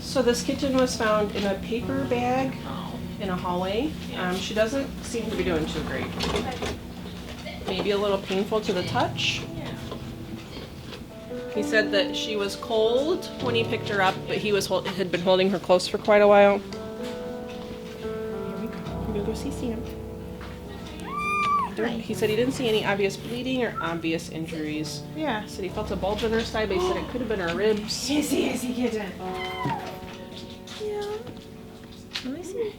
So this kitten was found in a paper bag in a hallway. She doesn't seem to be doing too great. Maybe a little painful to the touch. He said that she was cold when he picked her up, but he had been holding her close for quite a while. Here we go. I'm gonna go see Sam. He said he didn't see any obvious bleeding or obvious injuries. Yeah. He said he felt a bulge on her side, but he said it could have been her ribs. Hissy kitten. Yeah. Let me see.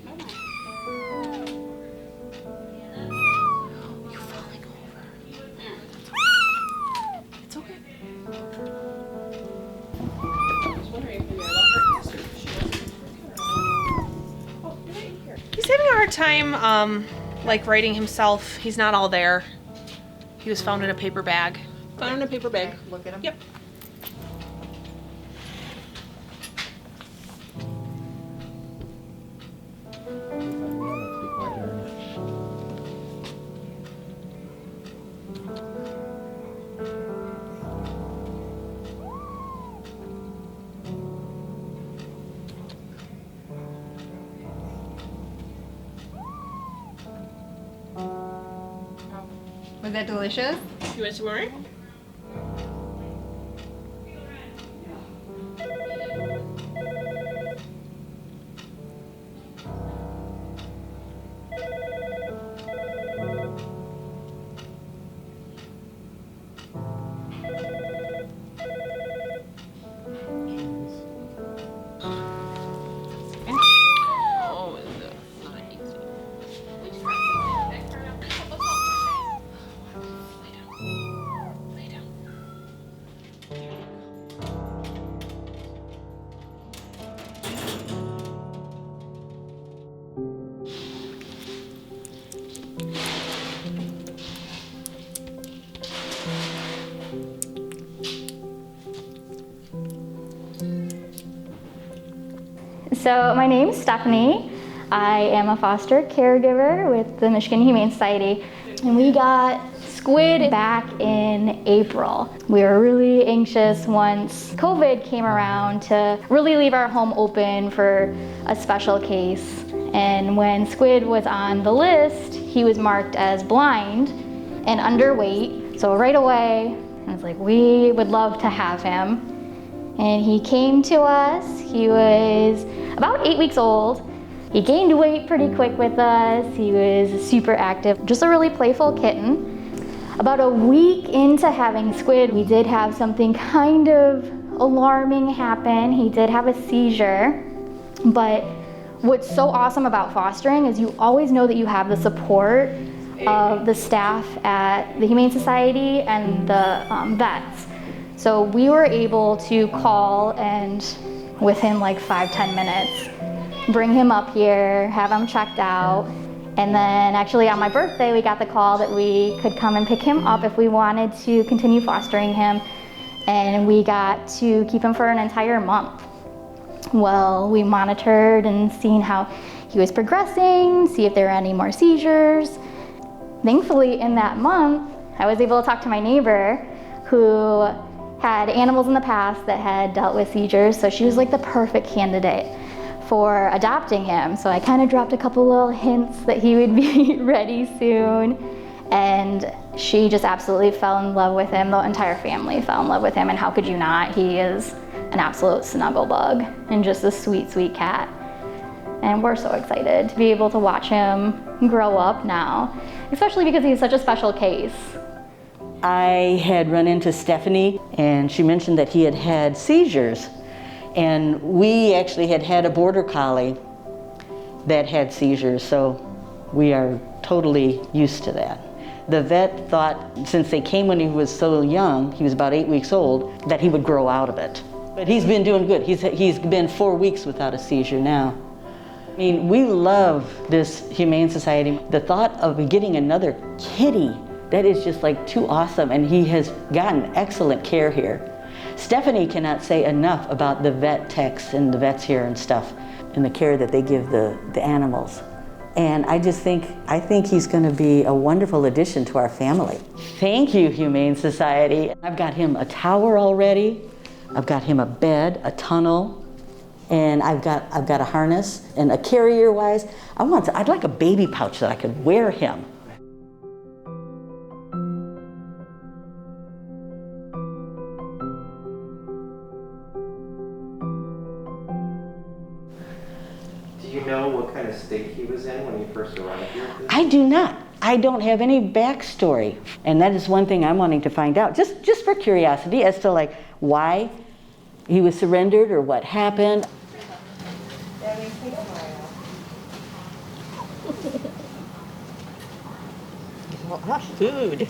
You're falling over. It's okay. I was wondering if maybe I left her answer because she wasn't. Oh, right here. He's having a hard time, like writing himself. He's not all there. He was found in a paper bag. Found in a paper bag. Look at him. Yep. Was that delicious? You want some more? Oh, is it not easy? Lay down. So my name is Stephanie. I am a foster caregiver with the Michigan Humane Society, and we got Squid back in April. We were really anxious once COVID came around to really leave our home open for a special case. And when Squid was on the list, he was marked as blind and underweight. So right away, I was like, we would love to have him. And he came to us. He was about 8 weeks old. He gained weight pretty quick with us. He was super active, just a really playful kitten. About a week into having Squid, we did have something kind of alarming happen. He did have a seizure, but what's so awesome about fostering is you always know that you have the support of the staff at the Humane Society and the vets. So we were able to call and within like 5-10 minutes, bring him up here, have him checked out. And then actually on my birthday, we got the call that we could come and pick him up if we wanted to continue fostering him. And we got to keep him for an entire month. Well, we monitored and seen how he was progressing, see if there were any more seizures. Thankfully, in that month, I was able to talk to my neighbor who had animals in the past that had dealt with seizures, so she was like the perfect candidate for adopting him. So I kind of dropped a couple little hints that he would be ready soon, and she just absolutely fell in love with him. The entire family fell in love with him, and how could you not? He is an absolute snuggle bug and just a sweet, sweet cat. And we're so excited to be able to watch him grow up now, especially because he's such a special case. I had run into Stephanie, and she mentioned that he had had seizures. And we actually had a border collie that had seizures, so we are totally used to that. The vet thought, since they came when he was so young, he was about 8 weeks old, that he would grow out of it. But he's been doing good. He's been 4 weeks without a seizure now. I mean, we love this Humane Society. The thought of getting another kitty, that is just like too awesome, and he has gotten excellent care here. Stephanie cannot say enough about the vet techs and the vets here and stuff, and the care that they give the animals. And I think he's going to be a wonderful addition to our family. Thank you, Humane Society. I've got him a tower already. I've got him a bed, a tunnel, and I've got a harness and a carrier-wise. I'd like a baby pouch that I could wear him. Do you know what kind of state he was in when you first arrived here? I do not. I don't have any backstory, and that is one thing I'm wanting to find out, just for curiosity, as to like why he was surrendered or what happened. Food.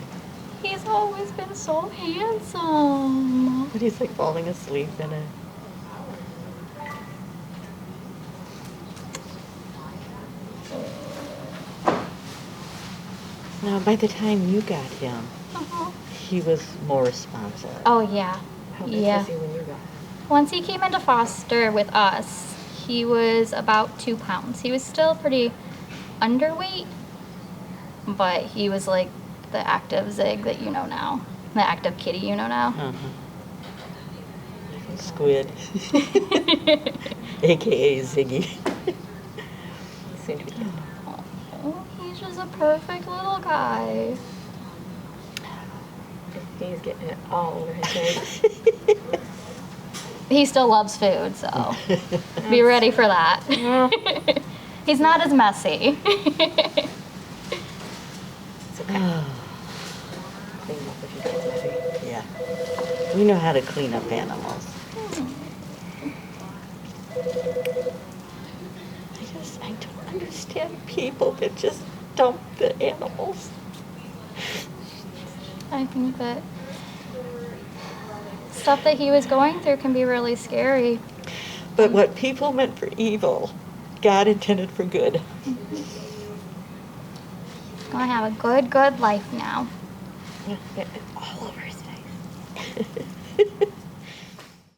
He's always been so handsome. But he's like falling asleep in it. Now, by the time you got him, he was more responsive. Oh yeah. How big Yeah. was he when you got him? Once he came into foster with us, he was about 2 pounds. He was still pretty underweight, but he was like the active Zig that you know now. The active kitty you know now. Squid. AKA Ziggy. Seemed to be good. Oh, he's just a perfect little guy. He's getting it all over his face. He still loves food, so be ready for that. He's not as messy. It's okay. Clean up if you get messy. Yeah. We know how to clean up animals. I don't understand people that just dump the animals. I think that stuff that he was going through can be really scary. But what people meant for evil, God intended for good. Gonna have a good life now. All over his face.